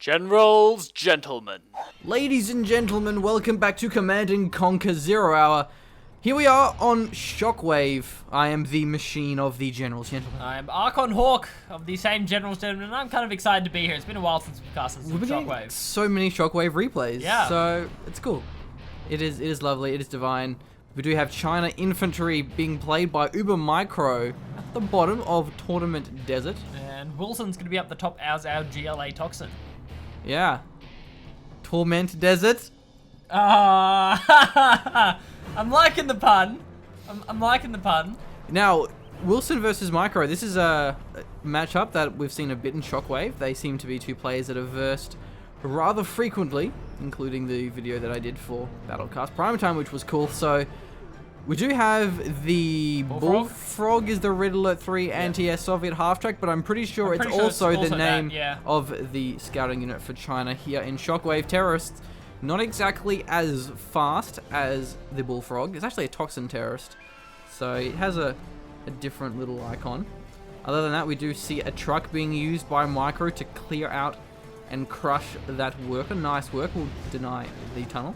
Generals, gentlemen. Ladies and gentlemen, welcome back to Command & Conquer 0 Hour. Here we are on Shockwave. I am the machine of the Generals, gentlemen. I'm Archon Hawk of the same Generals, gentlemen, and I'm kind of excited to be here. It's been a while since we've casted some Shockwave. So many Shockwave replays. Yeah. So, it's cool. It is lovely, it is divine. We do have China Infantry being played by UberMicro at the bottom of Tournament Desert. And Wilson's going to be up the top as our GLA Toxin. Yeah. Torment Desert. I'm liking the pun. I'm liking the pun. Now, Wilson versus Micro. This is a matchup that we've seen a bit in Shockwave. They seem to be two players that are versed rather frequently, including the video that I did for Battlecast Primetime, which was cool. So, we do have the Bullfrog is the Red Alert 3 anti-Soviet half-track, but I'm pretty sure it's also the name of the scouting unit for China here in Shockwave. Terrorists, not exactly as fast as the Bullfrog. It's actually a Toxin terrorist, so it has a different little icon. Other than that, we do see a truck being used by Micro to clear out and crush that worker. Nice work. We'll deny the tunnel.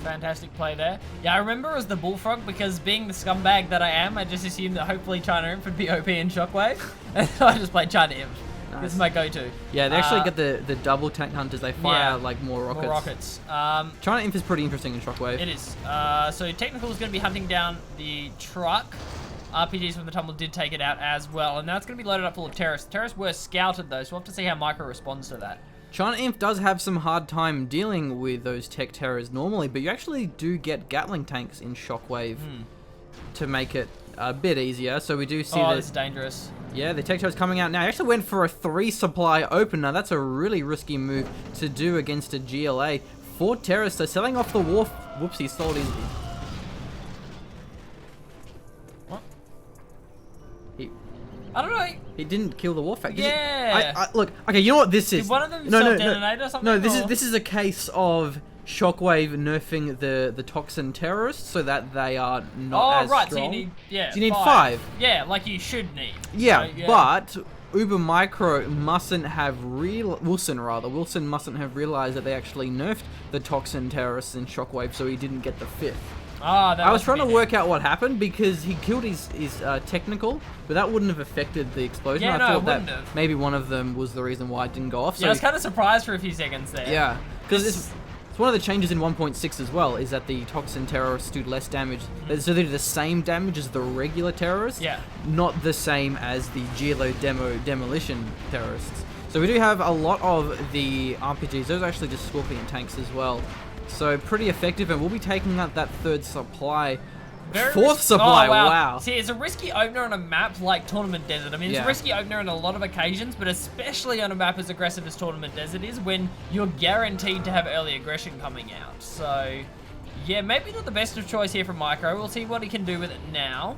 Fantastic play there. Yeah, I remember it was the Bullfrog because being the scumbag that I am, I just assumed that hopefully China Imp would be OP in Shockwave. And so I just played China Imp. Nice. This is my go-to. Yeah, they actually get the double tank hunters. They fire like more rockets. China Imp is pretty interesting in Shockwave. It is. So Technical is going to be hunting down the truck. RPGs from the tumble did take it out as well. And now it's going to be loaded up full of terrorists. Terrorists were scouted though, so we'll have to see how Micro responds to that. China Imp does have some hard time dealing with those tech terrors normally, but you actually do get Gatling tanks in Shockwave to make it a bit easier. So we do see that. Oh, this is dangerous. Yeah, the tech terror's coming out now. He actually went for a 3 supply opener. That's a really risky move to do against a GLA. 4 terrorists are selling off the wharf. Whoops, he sold his... What? I don't know. He didn't kill the war factor. Yeah. Look, okay, you know what this is? Did one of them self-detonate or something? No, this is a case of Shockwave nerfing the Toxin terrorists so that they are not as strong. So you need, so you need 5. Yeah, like you should need. Yeah, so, but UberMicro mustn't have Wilson mustn't have realized that they actually nerfed the Toxin terrorists in Shockwave, so he didn't get the 5th. I was trying to work out what happened because he killed his technical, but that wouldn't have affected the explosion. Yeah, I thought that maybe one of them was the reason why it didn't go off. So I was kind of surprised for a few seconds there. Yeah, because it's one of the changes in 1.6 as well, is that the Toxin terrorists do less damage. So they do the same damage as the regular terrorists, not the same as the GLO demolition terrorists. So we do have a lot of the RPGs. Those are actually just Scorpion tanks as well. So pretty effective, and we'll be taking out that 3rd supply. 4th supply, wow. See, it's a risky opener on a map like Tournament Desert. I mean, it's a risky opener on a lot of occasions, but especially on a map as aggressive as Tournament Desert is when you're guaranteed to have early aggression coming out. So, yeah, maybe not the best of choice here from Micro. We'll see what he can do with it now.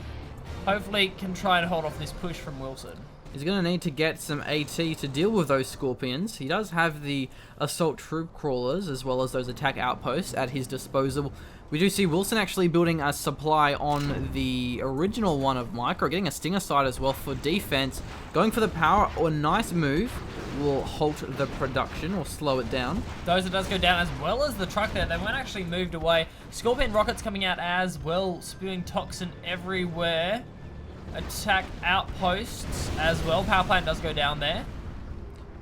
Hopefully, can try and hold off this push from Wilson. He's going to need to get some AT to deal with those Scorpions. He does have the assault troop crawlers as well as those attack outposts at his disposal. We do see Wilson actually building a supply on the original one of Micro, getting a Stinger side as well for defense. Going for the power, or nice move, will halt the production or slow it down. Those does go down as well as the truck there. They weren't actually moved away. Scorpion rockets coming out as well, spewing Toxin everywhere. Attack outposts as well. Power plant does go down there.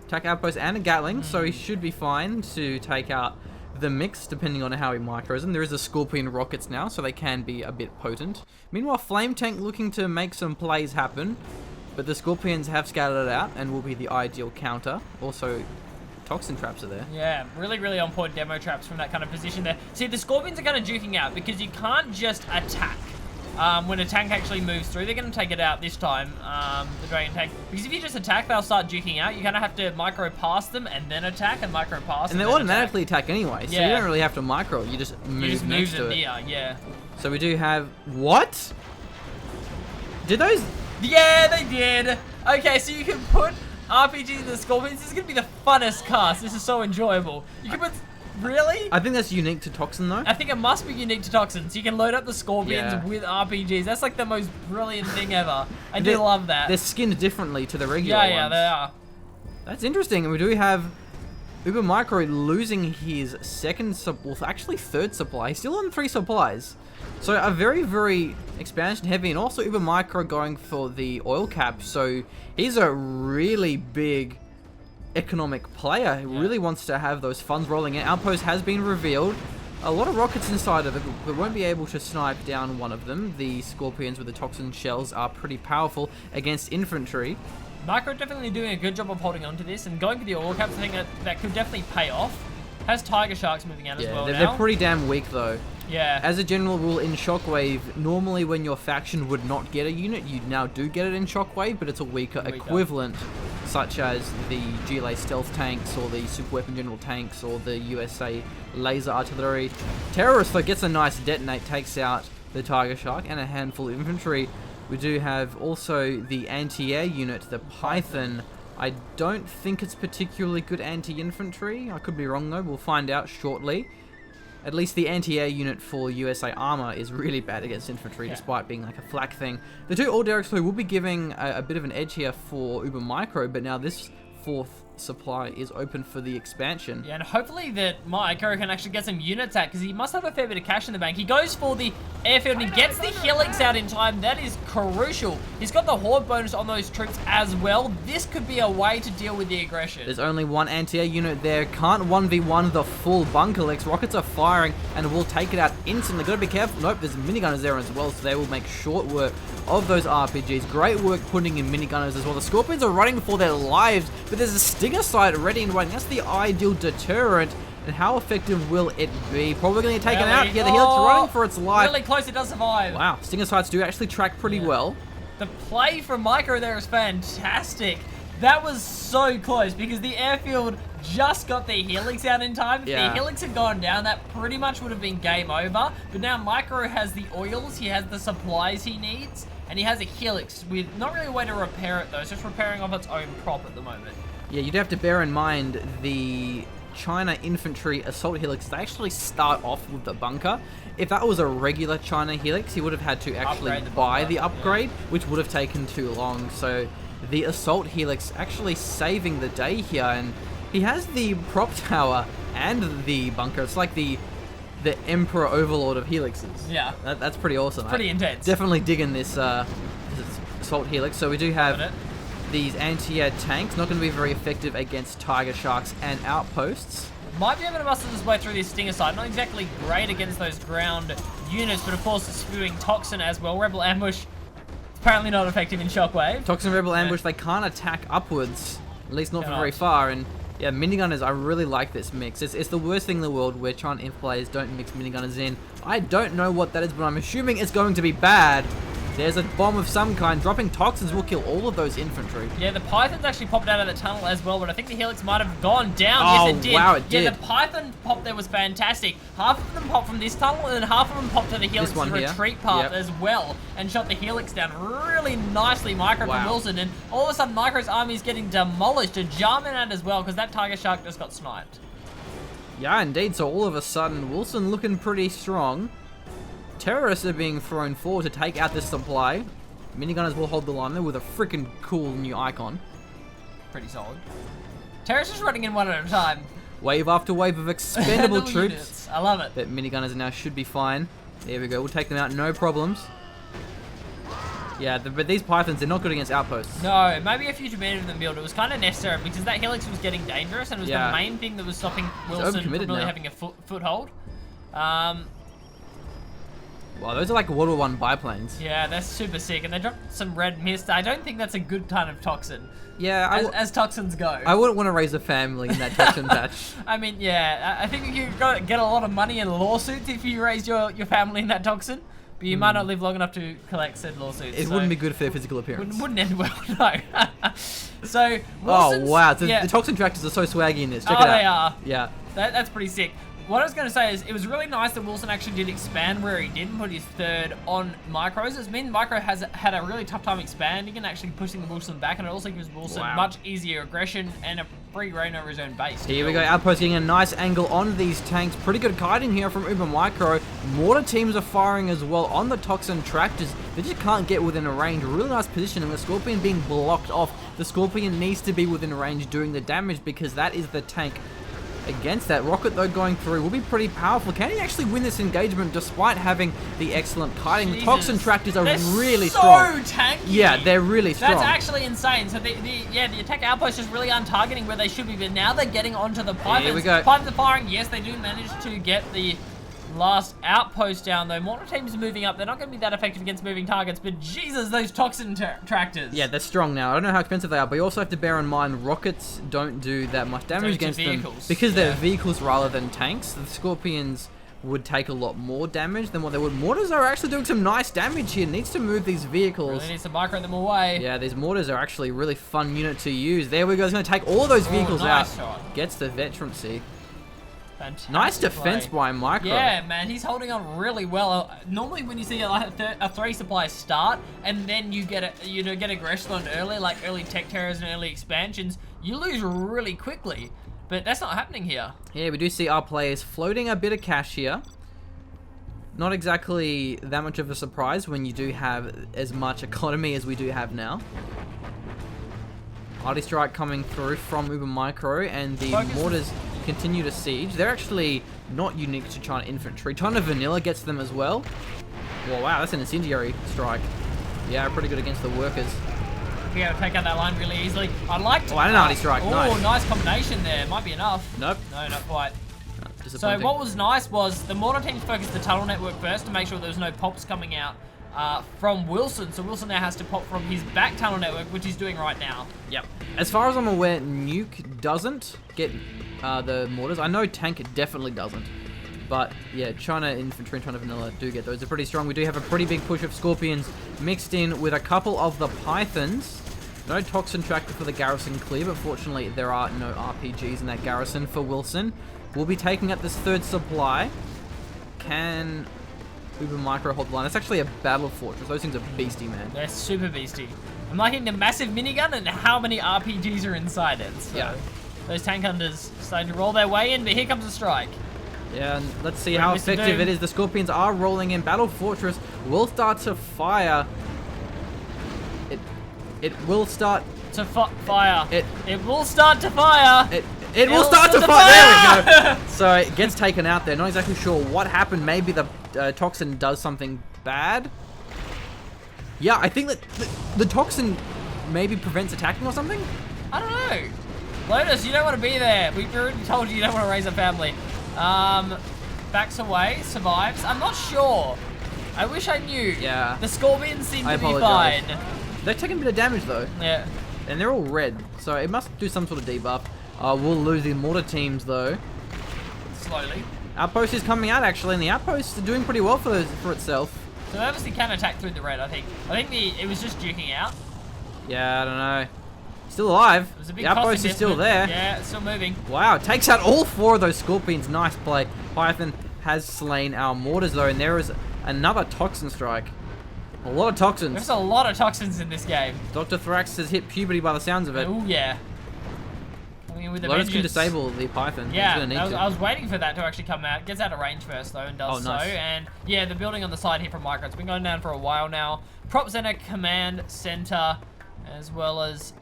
Attack outpost and a Gatling, so he should be fine to take out the mix depending on how he micros them. There is a Scorpion rockets now, so they can be a bit potent. Meanwhile, Flame Tank looking to make some plays happen, but the Scorpions have scattered it out and will be the ideal counter. Also, Toxin traps are there. Yeah, really, really on point demo traps from that kind of position there. See, the Scorpions are kind of juking out because you can't just attack. When a tank actually moves through, they're going to take it out this time, the Dragon tank. Because if you just attack, they'll start juking out. You kind of have to micro past them and then attack, and micro past and they automatically attack anyway, so you don't really have to micro. You just move next to it. Yeah. So we do have... What? Did those... Yeah, they did. Okay, so you can put RPG in the Scorpions. This is going to be the funnest cast. This is so enjoyable. You can put... Really? I think that's unique to Toxin, though. I think it must be unique to Toxin. So you can load up the Scorpions with RPGs. That's like the most brilliant thing ever. I do love that. They're skinned differently to the regular ones. Yeah, they are. That's interesting. And we do have UberMicro losing his actually third supply. He's still on 3 supplies. So a very, very expansion heavy, and also UberMicro going for the oil cap. So he's a really big economic player. He really wants to have those funds rolling in. Outpost has been revealed. A lot of rockets inside of it, but won't be able to snipe down one of them. The Scorpions with the Toxin shells are pretty powerful against infantry. Micro definitely doing a good job of holding on to this and going for the oil caps. I think that could definitely pay off. Has Tiger Sharks moving out as well now. They're pretty damn weak though. Yeah. As a general rule in Shockwave, normally when your faction would not get a unit, you now do get it in Shockwave, but it's a weaker equivalent, such as the GLA stealth tanks or the super weapon general tanks or the USA laser artillery. Terrorist though gets a nice detonate, takes out the Tiger Shark and a handful of infantry. We do have also the anti-air unit, the Python. I don't think it's particularly good anti-infantry. I could be wrong though, we'll find out shortly. At least the anti-air unit for USA armor is really bad against infantry, despite being like a flak thing. The 2 all derricks will be giving a bit of an edge here for UberMicro, but now this 4th supply is open for the expansion. Yeah, and hopefully that Micro can actually get some units out, because he must have a fair bit of cash in the bank. He goes for the airfield and he gets the Helix out in time. That is crucial. He's got the horde bonus on those troops as well. This could be a way to deal with the aggression. There's only 1 anti-air unit there. Can't 1v1 the full bunkerlex. Rockets are firing and will take it out instantly. Gotta be careful. Nope, there's minigunners there as well, so they will make short work of those RPGs. Great work putting in minigunners as well. The Scorpions are running for their lives, but there's a Stinger sight ready and waiting. That's the ideal deterrent. And how effective will it be? Probably going to get taken out. Yeah, the Helix running for its life. Really close, it does survive. Wow, Stinger sights do actually track pretty well. The play from Micro there is fantastic. That was so close because the airfield just got the Helix out in time. If the Helix had gone down, that pretty much would have been game over. But now Micro has the oils, he has the supplies he needs, and he has a Helix with not really a way to repair it though. It's just repairing off its own prop at the moment. Yeah, you'd have to bear in mind the China infantry assault helix, they actually start off with the bunker. If that was a regular China helix, he would have had to actually buy the upgrade, which would have taken too long. So the assault helix actually saving the day here, and he has the prop tower and the bunker. It's like the emperor overlord of helixes. Yeah. That's pretty awesome. Pretty intense. Definitely digging this assault helix. So we do have these anti-air tanks, not going to be very effective against Tiger Sharks and outposts. Might be able to muscle his way through this Stinger side. Not exactly great against those ground units, but of course it's spewing Toxin as well. Rebel Ambush, apparently not effective in Shockwave. Toxin Rebel Ambush, they can't attack upwards, at least not for very far. And yeah, minigunners, I really like this mix. It's the worst thing in the world where China Inf players don't mix minigunners in. I don't know what that is, but I'm assuming it's going to be bad. There's a bomb of some kind. Dropping toxins will kill all of those infantry. Yeah, the Python's actually popped out of the tunnel as well, but I think the Helix might have gone down. Oh, yes, it did. Wow, it did. Yeah, the Python pop there was fantastic. Half of them popped from this tunnel, and then half of them popped to the Helix's retreat path as well, and shot the Helix down really nicely. Micro from Wilson, and all of a sudden Micro's army is getting demolished. A Jarman out as well, because that Tiger Shark just got sniped. Yeah, indeed. So all of a sudden, Wilson looking pretty strong. Terrorists are being thrown forward to take out this supply. Minigunners will hold the line there with a freaking cool new icon. Pretty solid. Terrorists just running in one at a time. Wave after wave of expendable troops. Units. I love it. But minigunners now should be fine. There we go. We'll take them out, no problems. Yeah, but these Pythons, they're not good against outposts. No, maybe a future better than build. It was kind of necessary because that Helix was getting dangerous, and it was the main thing that was stopping Wilson from really having a foothold. Wow, those are like World War I biplanes. Yeah, that's super sick. And they dropped some red mist. I don't think that's a good kind of toxin. Yeah, as toxins go. I wouldn't want to raise a family in that toxin patch. I mean, yeah, I think you get a lot of money in lawsuits if you raise your family in that toxin. But you might not live long enough to collect said lawsuits. It wouldn't be good for their physical appearance. Wouldn't end well, no. So, oh, wow. The toxin tractors are so swaggy in this. Check it out. They are. Yeah. That's pretty sick. What I was going to say is, it was really nice that Wilson actually did expand where he did and put his third on Micros. It means Micro has had a really tough time expanding and actually pushing Wilson back, and it also gives Wilson much easier aggression and a free reign over his own base. Here we go, Outpost getting a nice angle on these tanks. Pretty good kiting here from UberMicro. Mortar teams are firing as well on the Toxin tractors. They just can't get within a range. Really nice positioning. The Scorpion being blocked off. The Scorpion needs to be within range doing the damage because that is the tank against that. Rocket, though, going through will be pretty powerful. Can he actually win this engagement despite having the excellent kiting? The Toxin tractors are really strong. So tanky. Yeah, they're really strong. That's actually insane. So the attack outposts just really aren't targeting where they should be, but now they're getting onto the Pythons. Here we go. Pythons are firing. Yes, they do manage to get the last outpost down, though. Mortar teams are moving up. They're not going to be that effective against moving targets, but Jesus, those Toxin tractors. Yeah, they're strong now. I don't know how expensive they are, but you also have to bear in mind rockets don't do that much damage against them because they're vehicles rather than tanks. The Scorpions would take a lot more damage than what they would. Mortars are actually doing some nice damage here. Needs to move these vehicles. Really needs to micro them away. Yeah, these mortars are actually a really fun unit to use. There we go. He's going to take all those vehicles out. Shot. Gets the veterancy. Fantastic nice defense by Micro. Yeah, man, he's holding on really well. Normally, when you see a 3 supply start and then you get aggression on early, like early tech terrors and early expansions, you lose really quickly. But that's not happening here. Yeah, we do see our players floating a bit of cash here. Not exactly that much of a surprise when you do have as much economy as we do have now. Arty Strike coming through from UberMicro, and the mortars continue to siege. They're actually not unique to China Infantry. China Vanilla gets them as well. Well, wow, that's an incendiary strike. Yeah, pretty good against the workers. Be able to take out that line really easily. I'd like to... Oh, and an Arty Strike. Oh, nice combination there. Might be enough. Nope. No, not quite. So what was nice was the mortar teams focused the tunnel network first to make sure there was no pops coming out from Wilson. So Wilson now has to pop from his back tunnel network, which he's doing right now. Yep. As far as I'm aware, Nuke doesn't get the mortars. I know Tank definitely doesn't. But yeah, China Infantry and China Vanilla do get those. They're pretty strong. We do have a pretty big push of Scorpions mixed in with a couple of the Pythons. No Toxin tractor for the garrison clear, but fortunately there are no RPGs in that garrison for Wilson. We'll be taking up this third supply. Can UberMicro hold the line? That's actually a battle fortress. Those things are beastie, man. They're super beastie. I'm liking the massive minigun and how many RPGs are inside it. So yeah. Those tank hunters starting to roll their way in, but here comes a strike. Yeah, and let's see how effective it is. The Scorpions are rolling in. Battle Fortress will start to fire. It will start to fire. It will start to fire. It will start to fire. There we go. So it gets taken out there. Not exactly sure what happened. Maybe the Toxin does something bad. Yeah, I think that the Toxin maybe prevents attacking or something. I don't know. Lotus, you don't want to be there. We already told you don't want to raise a family. Backs away, survives. I'm not sure. I wish I knew. Yeah. The Scorpions seem to be fine. They're taking a bit of damage though. Yeah. And they're all red, so it must do some sort of debuff. We'll lose the mortar teams though. Slowly. Outpost is coming out actually, and the Outpost is doing pretty well for itself. So they obviously can attack through the red, I think. It was just duking out. Yeah, I don't know. Still alive. The Outpost is still there. Yeah, it's still moving. Wow, takes out all 4 of those Scorpions. Nice play. Python has slain our mortars though, and there is another Toxin strike. A lot of Toxins. There's a lot of Toxins in this game. Dr. Thrax has hit puberty by the sounds of it. Oh yeah. Coming in with the Lotus can disable the Python. Yeah, I was waiting for that to actually come out. Gets out of range first though, and does nice. So. And yeah, the building on the side here from Micro, it's been going down for a while now. Prop center, command center, as well as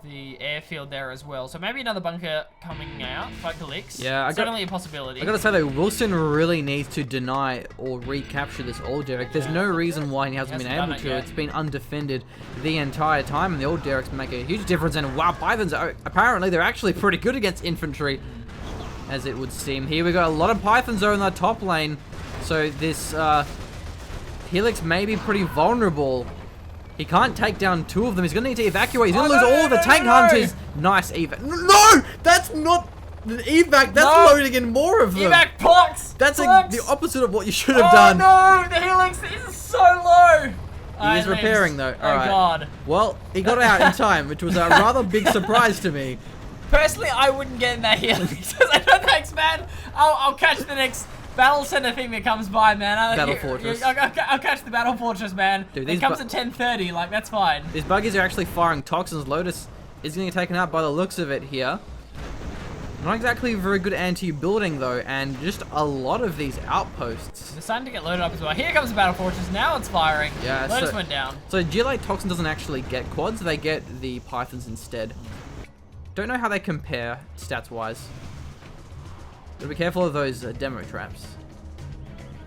the airfield there as well. So maybe another bunker coming out, like Helix. Yeah, certainly a possibility. I gotta say though, Wilson really needs to deny or recapture this old derrick. There's no reason why he hasn't been able to. It's been undefended the entire time, and the old derricks make a huge difference. And wow, Pythons are apparently they're actually pretty good against infantry, as it would seem. Here we go, a lot of Pythons are in the top lane, so this Helix may be pretty vulnerable. He can't take down 2 of them. He's going to need to evacuate. He's going to lose all the tank hunters. Nice evac. No! That's not the evac. That's loading in more of them. Evac blocks. That's the opposite of what you should have done. Oh no! The Helix is so low. He is repairing though. Oh god. Well, he got out in time, which was a rather big surprise to me. Personally, I wouldn't get in that Helix. I don't thanks, man. I'll catch the next battle center thing that comes by, man. Battle Fortress. I'll catch the Battle Fortress, man. Dude, it comes at 10:30, like, that's fine. These buggies are actually firing Toxins. Lotus is getting taken out by the looks of it here. Not exactly very good anti-building, though, and just a lot of these outposts. They're starting to get loaded up as well. Here comes the Battle Fortress. Now it's firing. Yeah, Lotus went down. So GLA Toxin doesn't actually get quads. They get the Pythons instead. Don't know how they compare stats-wise. Gotta be careful of those demo traps.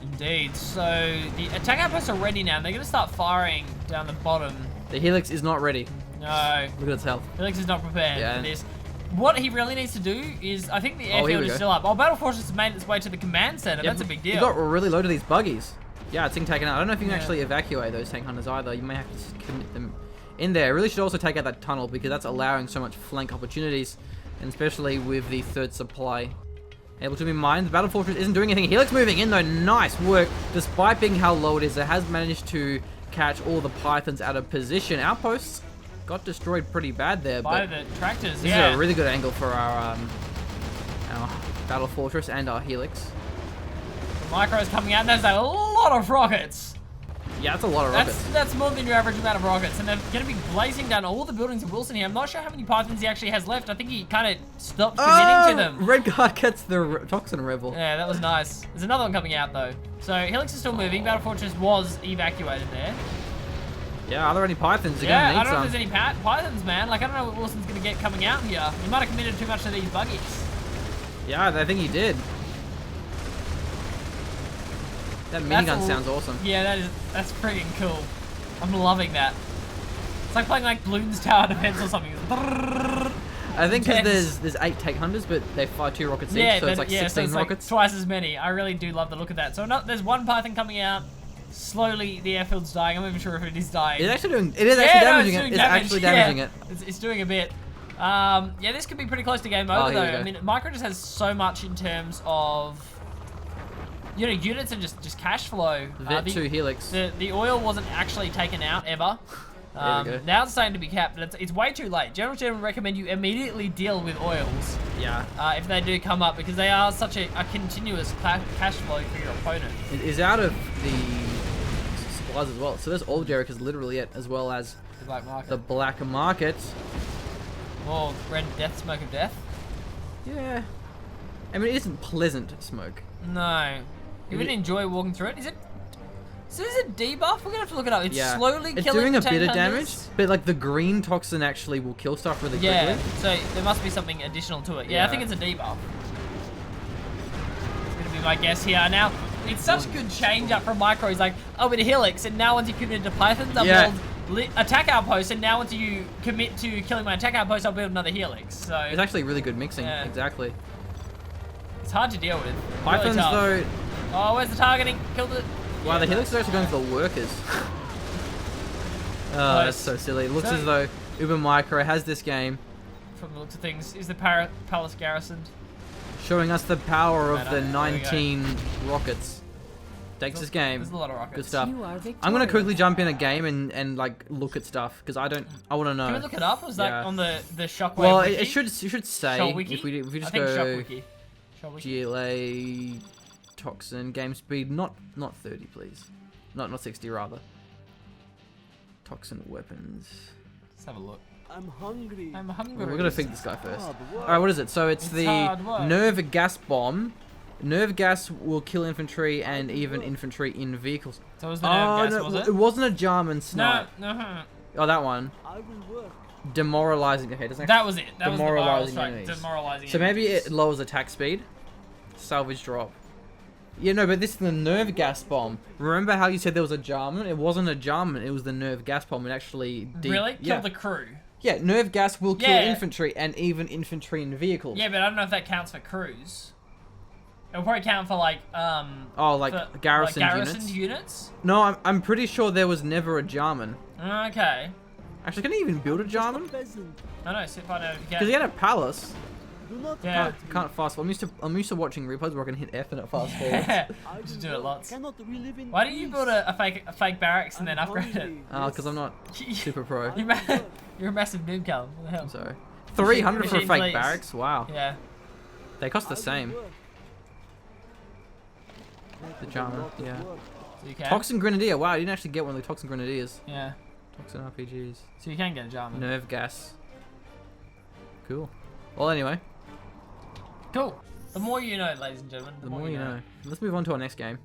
Indeed. So the attack outposts are ready now. They're going to start firing down the bottom. The Helix is not ready. No. Look at its health. Helix is not prepared for this. What he really needs to do is, I think the airfield is still up. Oh, Battle Fortress has made its way to the command center. That's a big deal. You got really loaded of these buggies. Yeah, it's being taken out. I don't know if you can actually evacuate those tank hunters either. You may have to commit them in there. Really should also take out that tunnel because that's allowing so much flank opportunities, and especially with the third supply able to be mined. The Battle Fortress isn't doing anything. Helix moving in though. Nice work. Despite being how low it is, it has managed to catch all the Pythons out of position. Outposts got destroyed pretty bad there. By the tractors, This is a really good angle for our Battle Fortress and our Helix. The Micro's coming out, and there's a lot of rockets. Yeah, that's a lot of rockets. That's more than your average amount of rockets, and they're going to be blazing down all the buildings of Wilson here. I'm not sure how many Pythons he actually has left. I think he kind of stopped committing to them. Red guy gets the Toxin Rebel. Yeah, that was nice. There's another one coming out, though. So Helix is still moving. Battle Fortress was evacuated there. Yeah, are there any Pythons? Yeah, I don't know if there's any Pythons, man. Like, I don't know what Wilson's going to get coming out here. He might have committed too much to these buggies. Yeah, I think he did. That minigun sounds awesome. Yeah, that's freaking cool. I'm loving that. It's like playing like Bloons Tower Defense or something. I think because there's 8 tank hunters, but they fire 2 rockets each, so it's like 16 so rockets. Like twice as many. I really do love the look of that. So there's one Python coming out. Slowly, the airfield's dying. I'm not even sure if it is dying. It's actually doing. It is actually damaging it. It's actually damaging it. It's doing a bit. Yeah, this could be pretty close to game over though. I mean, Micro just has so much in terms of, you know, units and just cash flow. Vet 2 Helix. The oil wasn't actually taken out ever. Now it's starting to be capped, but it's way too late. Gentlemen recommend you immediately deal with oils. Yeah. If they do come up, because they are such a continuous cash flow for your opponent. It is out of the supplies as well. So there's oil Jericho is literally it, as well as the black market. Oh, red death, smoke of death. Yeah. I mean, it isn't pleasant smoke. No. You wouldn't enjoy walking through it. Is it? So is it debuff? We're gonna have to look it up. It's slowly killing It's doing a bit of hunters. damage, but like the green toxin actually will kill stuff really quickly. Yeah, so there must be something additional to it. Yeah, I think it's a debuff. It's gonna be my guess here. Now, it's such a good change up from Micro. He's like, oh, with a Helix, and now once you commit to Pythons, I'll build attack outpost, and now once you commit to killing my attack outpost, I'll build another Helix. So it's actually really good mixing. Yeah. Exactly. It's hard to deal with. Pythons really though. Oh, where's the targeting? Killed it. Wow, the Helix is actually going for the workers. Oh, that's so silly. It looks as though UberMicro has this game. From the looks of things, is the palace garrisoned? Showing us the power of the 19 rockets. Takes this game. There's a lot of rockets. Good stuff. I'm gonna quickly jump in a game and like look at stuff because I want to know. Can we look it up? Was that on the Shockwave? Well, wiki? it should say if we just go GLA Toxin game speed, not 30 please, not 60 rather. Toxin weapons. Let's have a look. I'm hungry. I'm hungry. Well, we're gonna think this guy first. All right, what is it? So it's the nerve gas bomb. Nerve gas will kill infantry and even infantry in vehicles. So it was the nerve gas, was it? It wasn't a German snipe. No. Oh, that one. I will work. Demoralizing. Okay, that was it. That was the viral strike. enemies. Demoralizing. So maybe it lowers attack speed. Salvage drop. Yeah, no, but this is the nerve gas bomb. Remember how you said there was a Jarman? It wasn't a Jarman, it was the nerve gas bomb. It actually really killed the crew. Yeah, nerve gas will kill infantry and even infantry in vehicles. Yeah, but I don't know if that counts for crews. It'll probably count for like garrison units. No, I'm pretty sure there was never a Jarman. Okay. Actually, can he even build a Jarman? I know. So find out if you can. Because he had a palace. Yeah. Can't fast forward. I'm used to watching replays where I can hit F and it fast forwards. Yeah. Just do it lots. Why don't you build a fake barracks and then upgrade it? Because I'm not super pro. You're a massive noob, Callum. What the hell? I'm sorry. 300 for a fake barracks? Wow. Yeah. They cost the same. The Jarman, yeah. So Toxin Grenadier. Wow, you didn't actually get one of the Toxin Grenadiers. Yeah. Toxin RPGs. So you can get a Jarman. Nerve gas. Cool. Well, anyway. Cool. The more you know, ladies and gentlemen. The more you know. Let's move on to our next game.